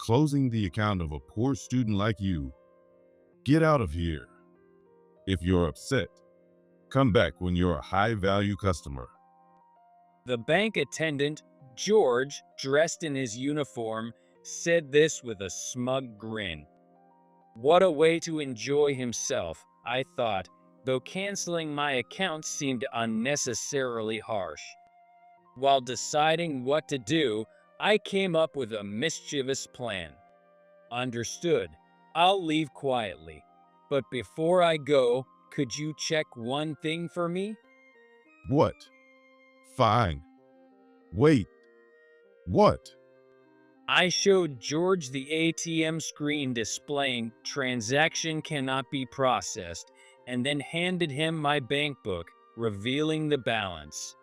closing the account of a poor student like you. Get out of here. If you're upset, come back when you're a high-value customer. The bank attendant, George, dressed in his uniform, said this with a smug grin. What a way to enjoy himself, I thought, though canceling my account seemed unnecessarily harsh. While deciding what to do, I came up with a mischievous plan. Understood. I'll leave quietly. But before I go, could you check one thing for me? What? Fine. Wait. What? I showed George the ATM screen displaying "Transaction cannot be processed" and then handed him my bank book, revealing the balance.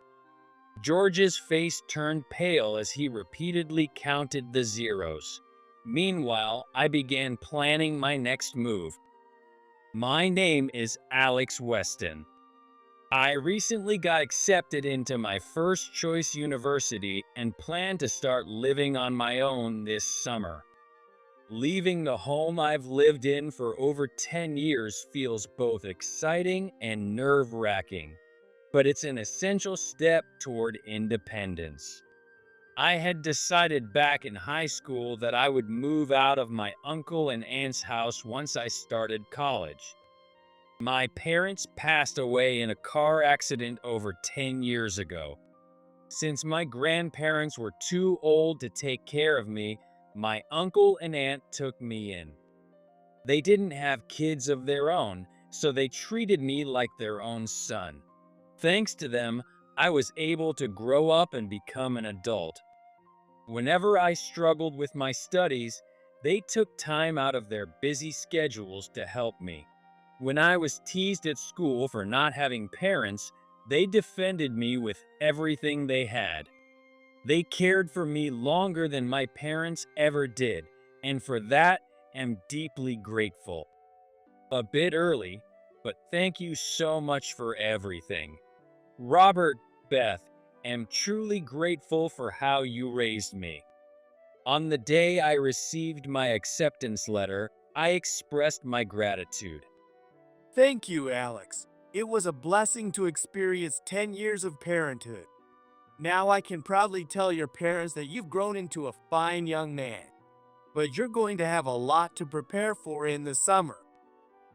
George's face turned pale as he repeatedly counted the zeros. Meanwhile, I began planning my next move. My name is Alex Weston. I recently got accepted into my first choice university and plan to start living on my own this summer. Leaving the home I've lived in for over 10 years feels both exciting and nerve-wracking, but it's an essential step toward independence. I had decided back in high school that I would move out of my uncle and aunt's house once I started college. My parents passed away in a car accident over 10 years ago. Since my grandparents were too old to take care of me, my uncle and aunt took me in. They didn't have kids of their own, so they treated me like their own son. Thanks to them, I was able to grow up and become an adult. Whenever I struggled with my studies, they took time out of their busy schedules to help me. When I was teased at school for not having parents, they defended me with everything they had. They cared for me longer than my parents ever did, and for that, am deeply grateful. A bit early, but thank you so much for everything. Robert, Beth, am truly grateful for how you raised me. On the day I received my acceptance letter, I expressed my gratitude. Thank you, Alex. It was a blessing to experience 10 years of parenthood. Now I can proudly tell your parents that you've grown into a fine young man. But you're going to have a lot to prepare for in the summer.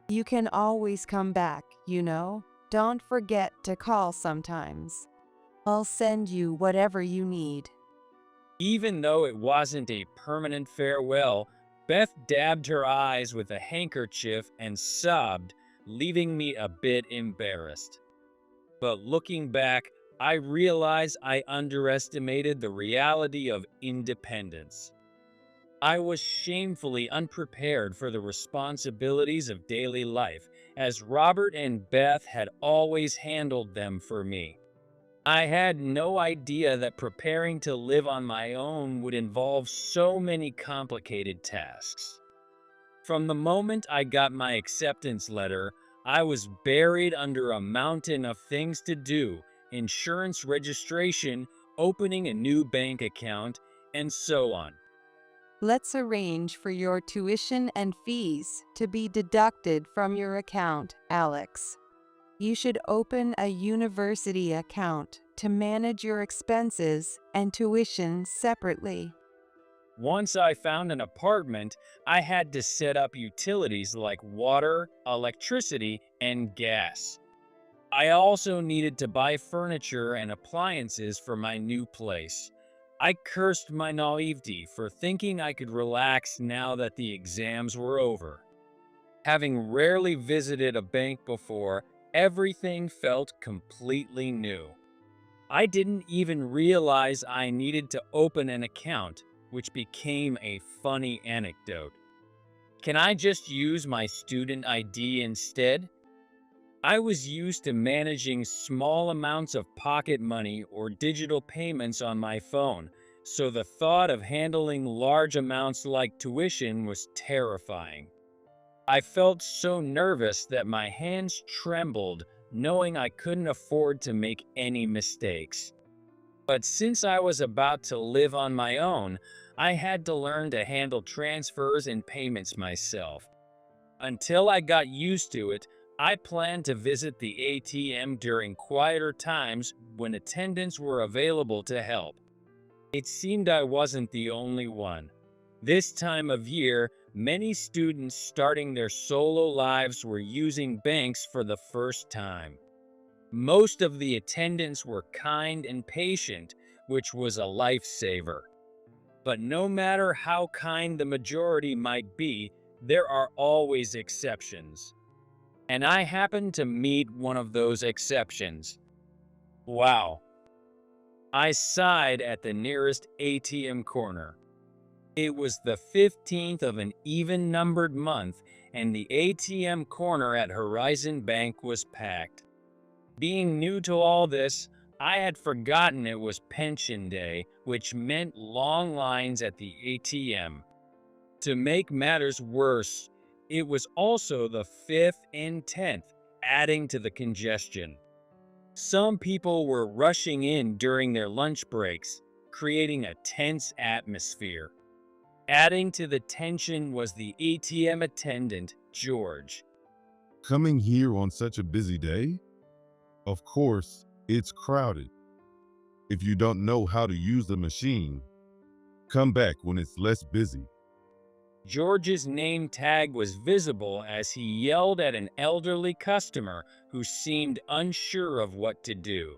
You can always come back, you know. Don't forget to call sometimes. I'll send you whatever you need. Even though it wasn't a permanent farewell, Beth dabbed her eyes with a handkerchief and sobbed, leaving me a bit embarrassed. But looking back, I realize I underestimated the reality of independence. I was shamefully unprepared for the responsibilities of daily life, as Robert and Beth had always handled them for me. I had no idea that preparing to live on my own would involve so many complicated tasks. From the moment I got my acceptance letter, I was buried under a mountain of things to do: insurance registration, opening a new bank account, and so on. Let's arrange for your tuition and fees to be deducted from your account, Alex. You should open a university account to manage your expenses and tuition separately. Once I found an apartment, I had to set up utilities like water, electricity, and gas. I also needed to buy furniture and appliances for my new place. I cursed my naivety for thinking I could relax now that the exams were over. Having rarely visited a bank before, everything felt completely new. I didn't even realize I needed to open an account, which became a funny anecdote. Can I just use my student ID instead? I was used to managing small amounts of pocket money or digital payments on my phone, so the thought of handling large amounts like tuition was terrifying. I felt so nervous that my hands trembled, knowing I couldn't afford to make any mistakes. But since I was about to live on my own, I had to learn to handle transfers and payments myself. Until I got used to it, I planned to visit the ATM during quieter times when attendants were available to help. It seemed I wasn't the only one. This time of year, many students starting their solo lives were using banks for the first time. Most of the attendants were kind and patient, which was a lifesaver. But no matter how kind the majority might be, there are always exceptions. And I happened to meet one of those exceptions. Wow. I sighed at the nearest ATM corner. It was the 15th of an even-numbered month, and the ATM corner at Horizon Bank was packed. Being new to all this, I had forgotten it was pension day, which meant long lines at the ATM. To make matters worse, it was also the 5th and 10th, adding to the congestion. Some people were rushing in during their lunch breaks, creating a tense atmosphere. Adding to the tension was the ATM attendant, George. Coming here on such a busy day? Of course, it's crowded. If you don't know how to use the machine, come back when it's less busy. George's name tag was visible as he yelled at an elderly customer who seemed unsure of what to do.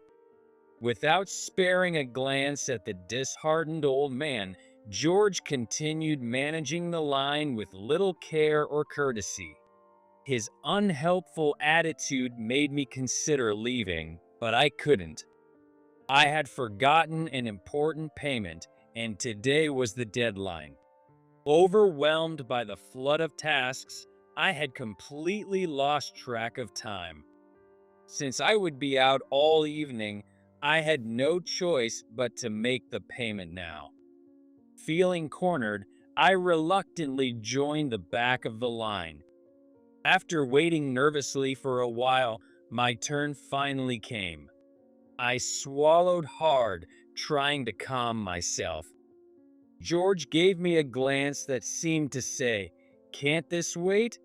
Without sparing a glance at the disheartened old man, George continued managing the line with little care or courtesy. His unhelpful attitude made me consider leaving, but I couldn't. I had forgotten an important payment, and today was the deadline. Overwhelmed by the flood of tasks, I had completely lost track of time. Since I would be out all evening, I had no choice but to make the payment now. Feeling cornered, I reluctantly joined the back of the line. After waiting nervously for a while, my turn finally came. I swallowed hard, trying to calm myself. George gave me a glance that seemed to say, "Can't this wait?"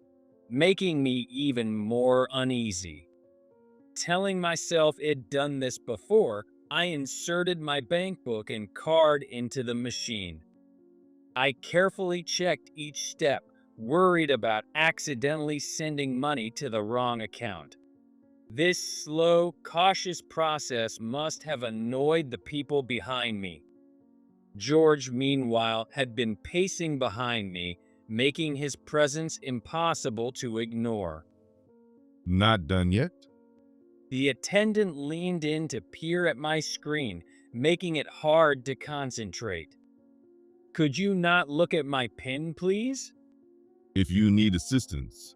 making me even more uneasy. Telling myself it'd done this before, I inserted my bank book and card into the machine. I carefully checked each step, worried about accidentally sending money to the wrong account. This slow, cautious process must have annoyed the people behind me. George, meanwhile, had been pacing behind me, making his presence impossible to ignore. Not done yet? The attendant leaned in to peer at my screen, making it hard to concentrate. "Could you not look at my PIN, please?" If you need assistance,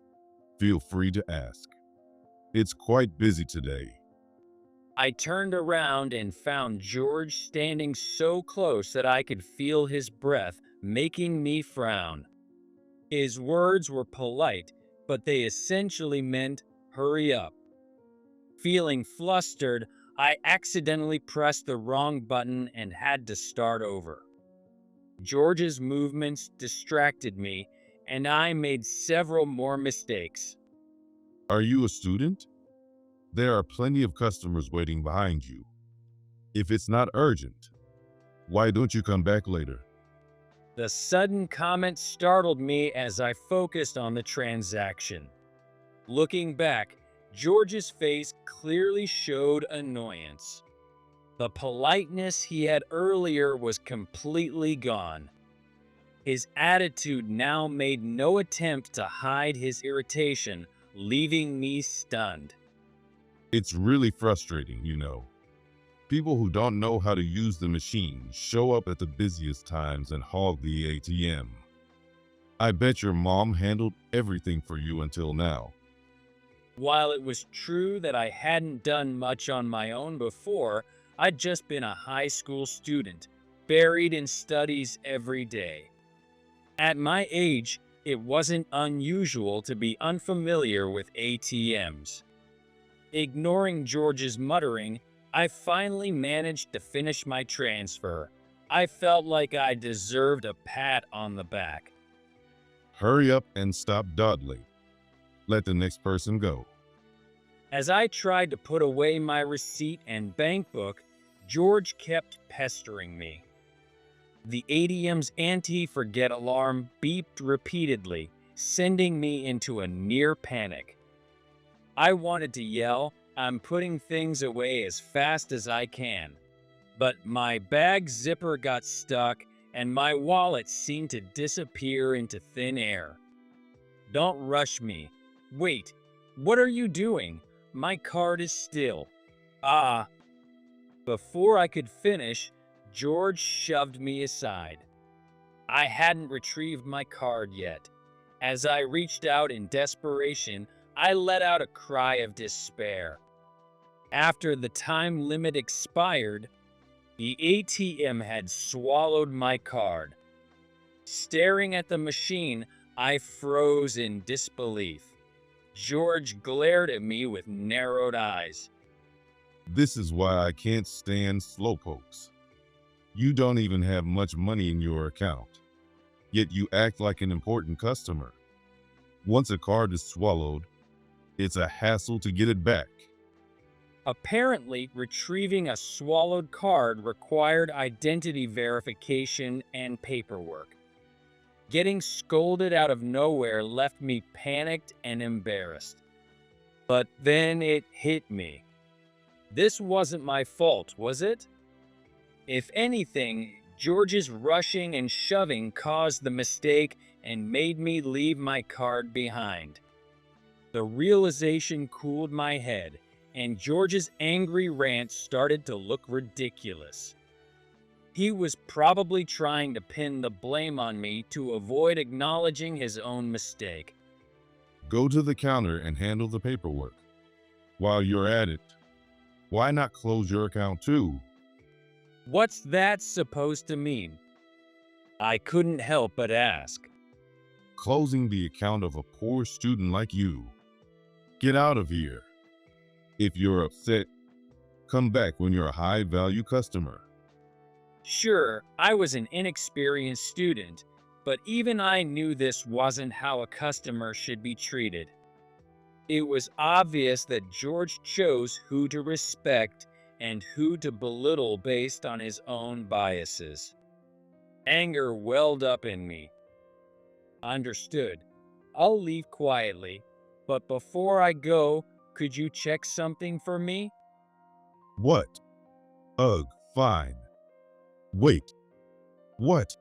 feel free to ask. It's quite busy today. I turned around and found George standing so close that I could feel his breath, making me frown. His words were polite, but they essentially meant, "Hurry up." Feeling flustered, I accidentally pressed the wrong button and had to start over. George's movements distracted me, and I made several more mistakes. Are you a student? There are plenty of customers waiting behind you. If it's not urgent, why don't you come back later? The sudden comment startled me as I focused on the transaction. Looking back, George's face clearly showed annoyance. The politeness he had earlier was completely gone. His attitude now made no attempt to hide his irritation, leaving me stunned. It's really frustrating, you know. People who don't know how to use the machine show up at the busiest times and hog the ATM. I bet your mom handled everything for you until now. While it was true that I hadn't done much on my own before, I'd just been a high school student, buried in studies every day. At my age, it wasn't unusual to be unfamiliar with ATMs. Ignoring George's muttering, I finally managed to finish my transfer. I felt like I deserved a pat on the back. Hurry up and stop dawdling. Let the next person go. As I tried to put away my receipt and bank book, George kept pestering me. The ATM's anti-forget alarm beeped repeatedly, sending me into a near panic. I wanted to yell, "I'm putting things away as fast as I can." But my bag zipper got stuck and my wallet seemed to disappear into thin air. "Don't rush me. Wait, what are you doing? My card is still." "Ah." Before I could finish, George shoved me aside. I hadn't retrieved my card yet. As I reached out in desperation, I let out a cry of despair. After the time limit expired, the ATM had swallowed my card. Staring at the machine, I froze in disbelief. George glared at me with narrowed eyes. This is why I can't stand slowpokes. You don't even have much money in your account, yet you act like an important customer. Once a card is swallowed, it's a hassle to get it back. Apparently, retrieving a swallowed card required identity verification and paperwork. Getting scolded out of nowhere left me panicked and embarrassed. But then it hit me. This wasn't my fault, was it? If anything, George's rushing and shoving caused the mistake and made me leave my card behind. The realization cooled my head, and George's angry rant started to look ridiculous. He was probably trying to pin the blame on me to avoid acknowledging his own mistake. Go to the counter and handle the paperwork. While you're at it, why not close your account too? What's that supposed to mean? I couldn't help but ask. Closing the account of a poor student like you. Get out of here. If you're upset, come back when you're a high-value customer. Sure, I was an inexperienced student, but even I knew this wasn't how a customer should be treated. It was obvious that George chose who to respect and who to belittle based on his own biases. Anger welled up in me. Understood. I'll leave quietly, but before I go, could you check something for me? What? Ugh, fine. Wait. What?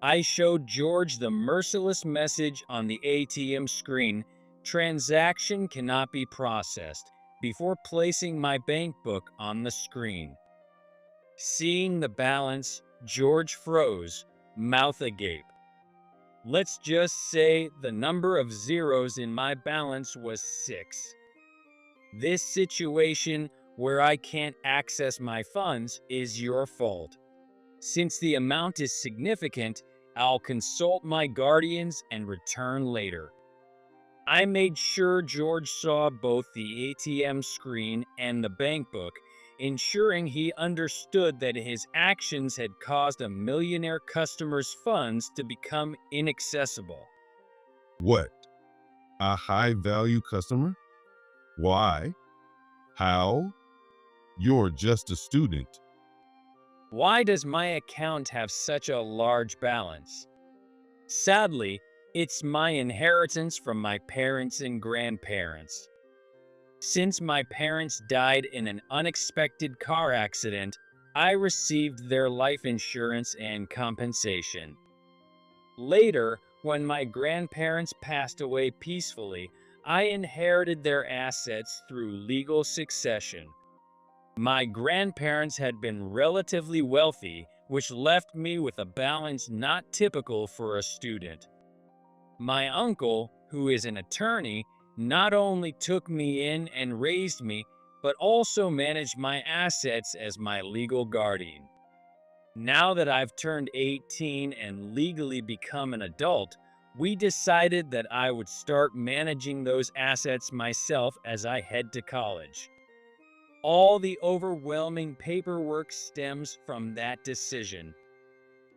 I showed George the merciless message on the ATM screen, "Transaction cannot be processed," before placing my bank book on the screen. Seeing the balance, George froze, mouth agape. Let's just say the number of zeros in my balance was 6. This situation, where I can't access my funds, is your fault. Since the amount is significant, I'll consult my guardians and return later. I made sure George saw both the ATM screen and the bank book, ensuring he understood that his actions had caused a millionaire customer's funds to become inaccessible. What? A high-value customer? Why? How? You're just a student. Why does my account have such a large balance? Sadly, it's my inheritance from my parents and grandparents. Since my parents died in an unexpected car accident, I received their life insurance and compensation. Later, when my grandparents passed away peacefully, I inherited their assets through legal succession. My grandparents had been relatively wealthy, which left me with a balance not typical for a student. My uncle, who is an attorney, not only took me in and raised me, but also managed my assets as my legal guardian. Now that I've turned 18 and legally become an adult, we decided that I would start managing those assets myself as I head to college. All the overwhelming paperwork stems from that decision.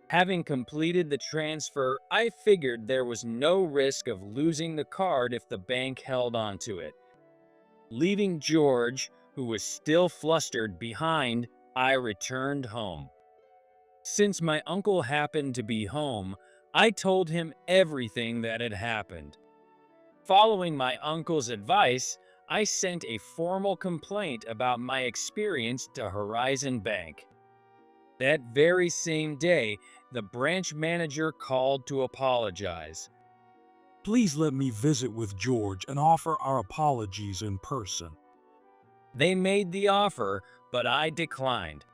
Having completed the transfer, I figured there was no risk of losing the card if the bank held onto it. Leaving George, who was still flustered, behind, I returned home. Since my uncle happened to be home, I told him everything that had happened. Following my uncle's advice, I sent a formal complaint about my experience to Horizon Bank. That very same day, the branch manager called to apologize. Please let me visit with George and offer our apologies in person. They made the offer, but I declined.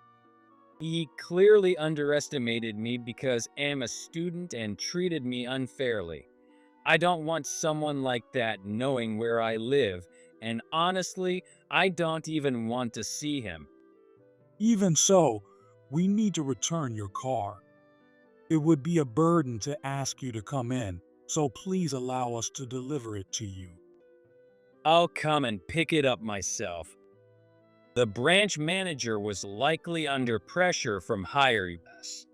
He clearly underestimated me because I'm a student and treated me unfairly. I don't want someone like that knowing where I live, and honestly, I don't even want to see him. Even so, we need to return your car. It would be a burden to ask you to come in, so please allow us to deliver it to you. I'll come and pick it up myself. The branch manager was likely under pressure from hiring us.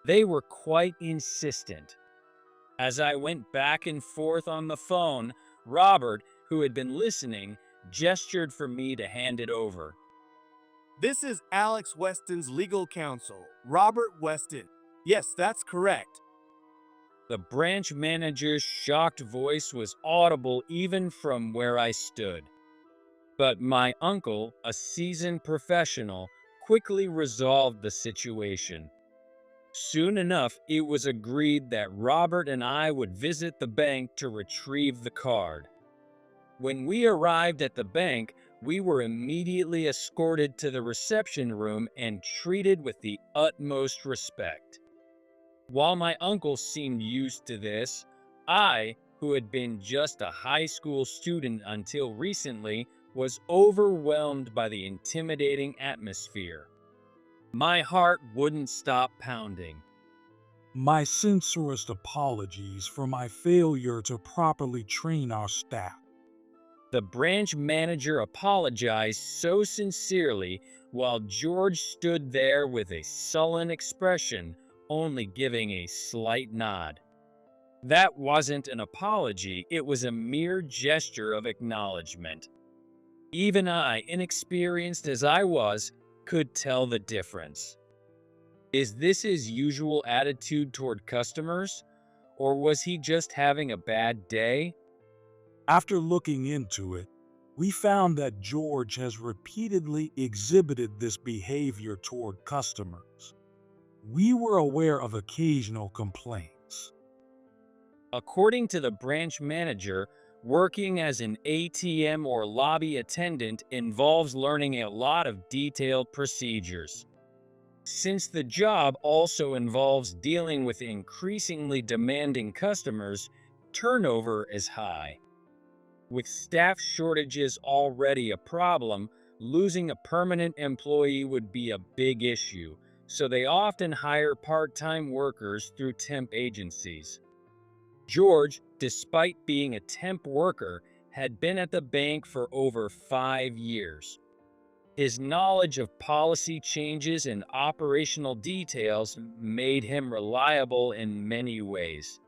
They were quite insistent. As I went back and forth on the phone, Robert, who had been listening, gestured for me to hand it over. This is Alex Weston's legal counsel, Robert Weston. Yes, that's correct. The branch manager's shocked voice was audible even from where I stood. But my uncle, a seasoned professional, quickly resolved the situation. Soon enough, it was agreed that Robert and I would visit the bank to retrieve the card. When we arrived at the bank, we were immediately escorted to the reception room and treated with the utmost respect. While my uncle seemed used to this, I, who had been just a high school student until recently, was overwhelmed by the intimidating atmosphere. My heart wouldn't stop pounding. My sincerest apologies for my failure to properly train our staff. The branch manager apologized so sincerely while George stood there with a sullen expression, only giving a slight nod. That wasn't an apology, it was a mere gesture of acknowledgement. Even I, inexperienced as I was, could tell the difference. Is this his usual attitude toward customers, or was he just having a bad day? After looking into it, we found that George has repeatedly exhibited this behavior toward customers. We were aware of occasional complaints. According to the branch manager, working as an ATM or lobby attendant involves learning a lot of detailed procedures. Since the job also involves dealing with increasingly demanding customers, turnover is high. With staff shortages already a problem, losing a permanent employee would be a big issue, so they often hire part-time workers through temp agencies. George, despite being a temp worker, had been at the bank for over 5 years. His knowledge of policy changes and operational details made him reliable in many ways.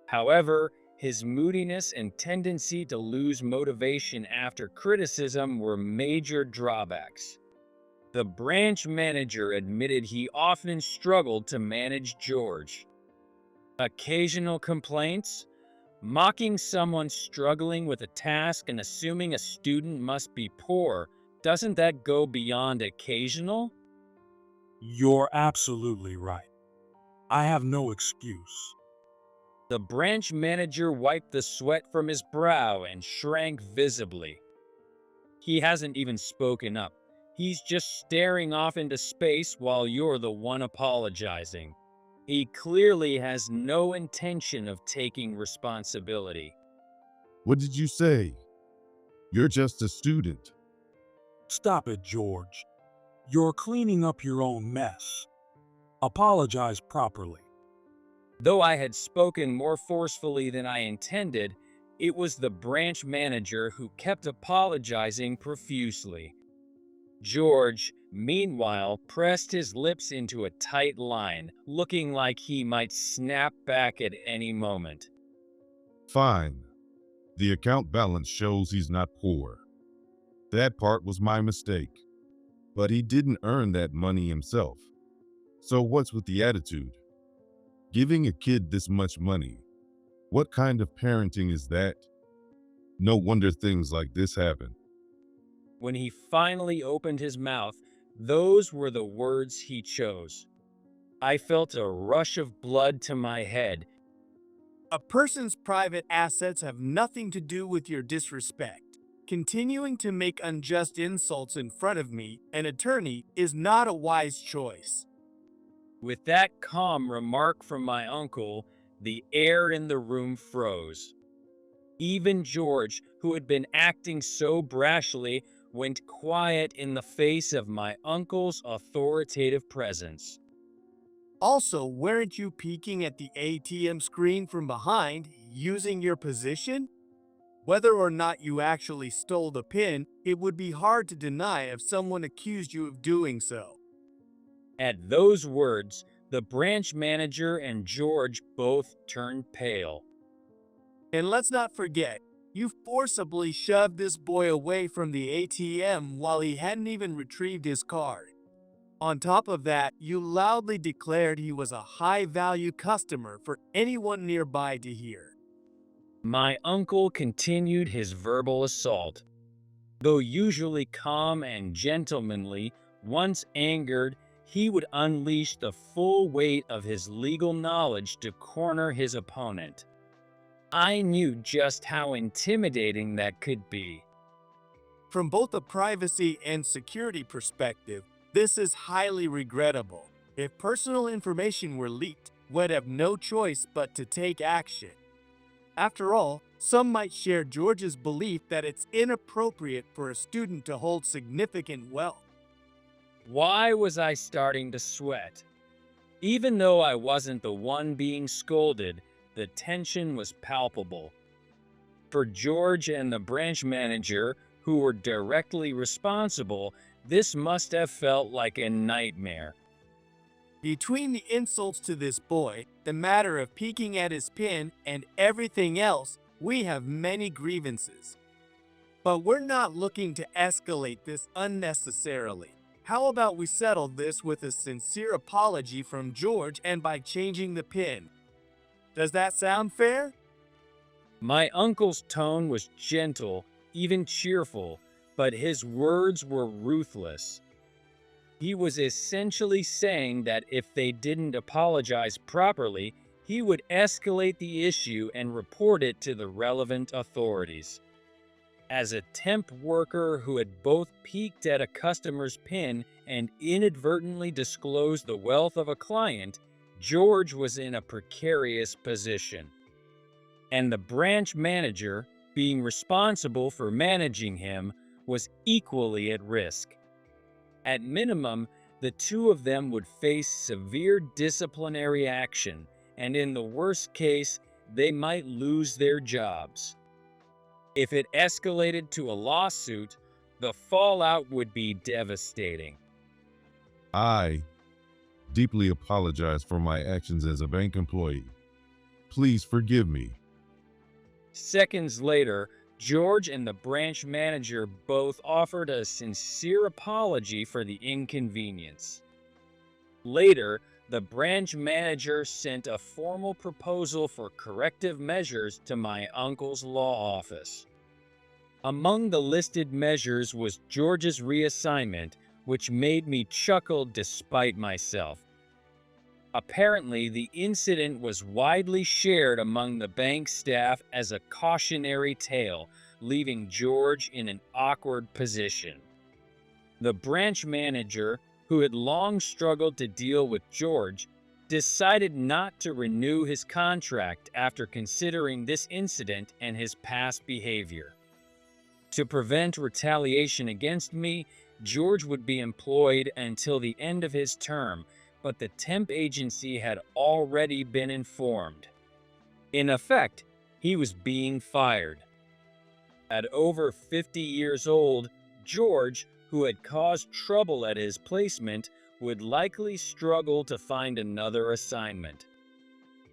However, his moodiness and tendency to lose motivation after criticism were major drawbacks. The branch manager admitted he often struggled to manage George. Occasional complaints? Mocking someone struggling with a task and assuming a student must be poor, doesn't that go beyond occasional? You're absolutely right. I have no excuse. The branch manager wiped the sweat from his brow and shrank visibly. He hasn't even spoken up. He's just staring off into space while you're the one apologizing. He clearly has no intention of taking responsibility. What did you say? You're just a student. Stop it, George. You're cleaning up your own mess. Apologize properly. Though I had spoken more forcefully than I intended, it was the branch manager who kept apologizing profusely. George, meanwhile, pressed his lips into a tight line, looking like he might snap back at any moment. Fine. The account balance shows he's not poor. That part was my mistake. But he didn't earn that money himself. So what's with the attitude? Giving a kid this much money? What kind of parenting is that? No wonder things like this happen. When he finally opened his mouth, those were the words he chose. I felt a rush of blood to my head. A person's private assets have nothing to do with your disrespect. Continuing to make unjust insults in front of me, an attorney, is not a wise choice. With that calm remark from my uncle, the air in the room froze. Even George, who had been acting so brashly, went quiet in the face of my uncle's authoritative presence. Also, weren't you peeking at the ATM screen from behind, using your position? Whether or not you actually stole the PIN, it would be hard to deny if someone accused you of doing so. At those words, the branch manager and George both turned pale. And let's not forget, you forcibly shoved this boy away from the ATM while he hadn't even retrieved his card. On top of that, you loudly declared he was a high-value customer for anyone nearby to hear. My uncle continued his verbal assault. Though usually calm and gentlemanly, once angered, he would unleash the full weight of his legal knowledge to corner his opponent. I knew just how intimidating that could be. From both a privacy and security perspective, this is highly regrettable. If personal information were leaked, we'd have no choice but to take action. After all, some might share George's belief that it's inappropriate for a student to hold significant wealth. Why was I starting to sweat? Even though I wasn't the one being scolded, the tension was palpable. For George and the branch manager, who were directly responsible, this must have felt like a nightmare. Between the insults to this boy, the matter of peeking at his PIN, and everything else, we have many grievances. But we're not looking to escalate this unnecessarily. How about we settle this with a sincere apology from George and by changing the PIN? Does that sound fair? My uncle's tone was gentle, even cheerful, but his words were ruthless. He was essentially saying that if they didn't apologize properly, he would escalate the issue and report it to the relevant authorities. As a temp worker who had both peeked at a customer's PIN and inadvertently disclosed the wealth of a client, George was in a precarious position. And the branch manager, being responsible for managing him, was equally at risk. At minimum, the two of them would face severe disciplinary action, and in the worst case, they might lose their jobs. If it escalated to a lawsuit, the fallout would be devastating. I deeply apologize for my actions as a bank employee. Please forgive me. Seconds later, George and the branch manager both offered a sincere apology for the inconvenience. Later, the branch manager sent a formal proposal for corrective measures to my uncle's law office. Among the listed measures was George's reassignment, which made me chuckle despite myself. Apparently, the incident was widely shared among the bank staff as a cautionary tale, leaving George in an awkward position. The branch manager, who had long struggled to deal with George, decided not to renew his contract after considering this incident and his past behavior. To prevent retaliation against me, George would be employed until the end of his term, but the temp agency had already been informed. In effect, he was being fired. At over 50 years old, George, who had caused trouble at his placement would likely struggle to find another assignment.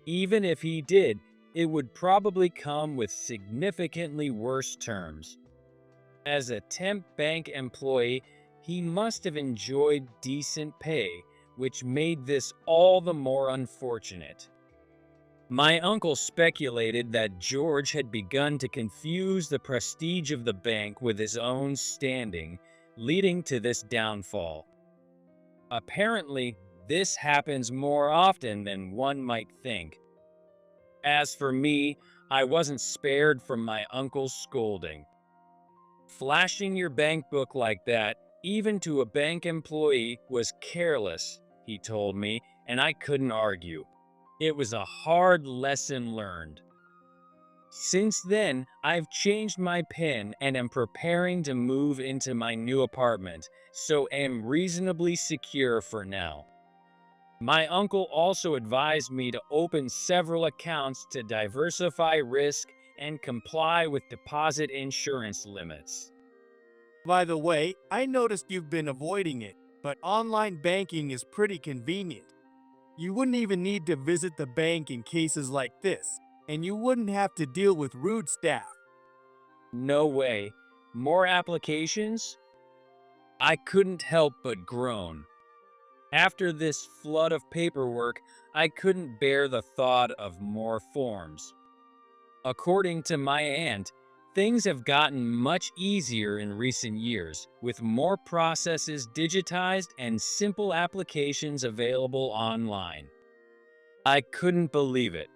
Even if he did, it would probably come with significantly worse terms. As a temp bank employee, he must have enjoyed decent pay, which made this all the more unfortunate. My uncle speculated that George had begun to confuse the prestige of the bank with his own standing, leading to this downfall. Apparently, this happens more often than one might think. As for me, I wasn't spared from my uncle's scolding. Flashing your bank book like that, even to a bank employee, was careless, he told me, and I couldn't argue. It was a hard lesson learned. Since then, I've changed my PIN and am preparing to move into my new apartment, so am reasonably secure for now. My uncle also advised me to open several accounts to diversify risk and comply with deposit insurance limits. By the way, I noticed you've been avoiding it, but online banking is pretty convenient. You wouldn't even need to visit the bank in cases like this, and you wouldn't have to deal with rude staff. No way. More applications? I couldn't help but groan. After this flood of paperwork, I couldn't bear the thought of more forms. According to my aunt, things have gotten much easier in recent years, with more processes digitized and simple applications available online. I couldn't believe it.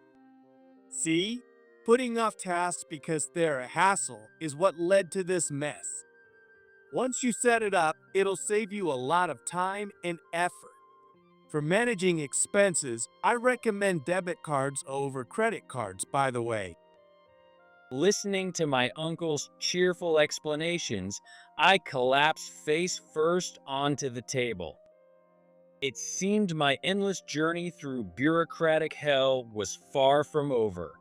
See? Putting off tasks because they're a hassle is what led to this mess. Once you set it up, it'll save you a lot of time and effort. For managing expenses, I recommend debit cards over credit cards, by the way. Listening to my uncle's cheerful explanations, I collapsed face first onto the table. It seemed my endless journey through bureaucratic hell was far from over.